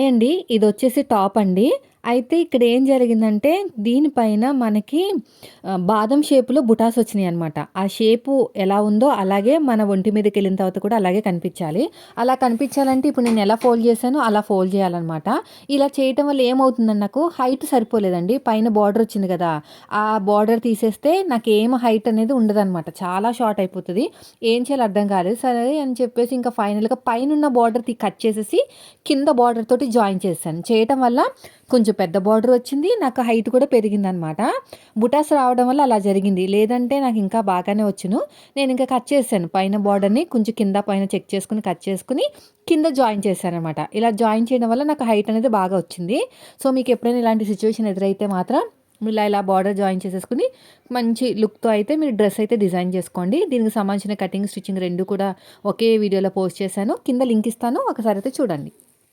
Hi అండి. ఇదొచ్చేసి top అండి. అయితే ఇక్కడ ఏం జరిగిందంటే దీనిపైన మనకి బాదం షేప్‌లో బుటాస్ వచ్చినాయన్నమాట. ఆ షేపు ఎలా ఉందో అలాగే మన ఒంటి మీదకెళ్ళిన తర్వాత కూడా అలాగే కనిపించాలి. అలా కనిపించాలంటే ఇప్పుడు నేను ఎలా ఫోల్డ్ చేశానో అలా ఫోల్డ్ చేయాలన్నమాట. ఇలా చేయటం వల్ల ఏమవుతుందంటే నాకు హైట్ సరిపోలేదండి. పైన బార్డర్ వచ్చింది కదా! ఆ బార్డర్ తీసేస్తే నాకేం హైట్ అనేది ఉండదన్నమాట. చాలా షార్ట్ అయిపోతది. ఏం చేయాలో అర్థం కాలేదు. సరే అని చెప్పేసి ఇంకా ఫైనల్‌గా పైనున్న బార్డర్ కట్ చేసేసి కింద బార్డర్ తోటి జాయిన్ చేశాను. చేయటం వల్ల కొంచెం పెద్ద బార్డర్ వచ్చింది. నాకు హైట్ కూడా పెరిగిందనమాట. బుటాస్ రావడం వల్ల అలా జరిగింది. లేదంటే నాకు ఇంకా బాగానే వచ్చును. నేను ఇంకా కట్ చేశాను. పైన బార్డర్‌ని కొంచెం కింద పైన చెక్ చేసుకొని కట్ చేసుకొని కింద జాయిన్ చేశాననమాట. ఇలా జాయిన్ చేయడం వల్ల నాకు హైట్ అనేది బాగా వచ్చింది. సో, మీకు ఎప్పుడైనా ఇలాంటి సిట్యుయేషన్ ఎదురైతే మాత్రం ఇలా బార్డర్ జాయిన్ చేసేసుకొని మంచి లుక్‌తో అయితే మీరు డ్రెస్ అయితే డిజైన్ చేసుకోండి. దీనికి సంబంధించిన కటింగ్, స్టిచ్చింగ్ 2 కూడా ఒకే వీడియోలో పోస్ట్ చేశాను. కింద లింక్ ఇస్తాను. ఒకసారి అయితే చూడండి.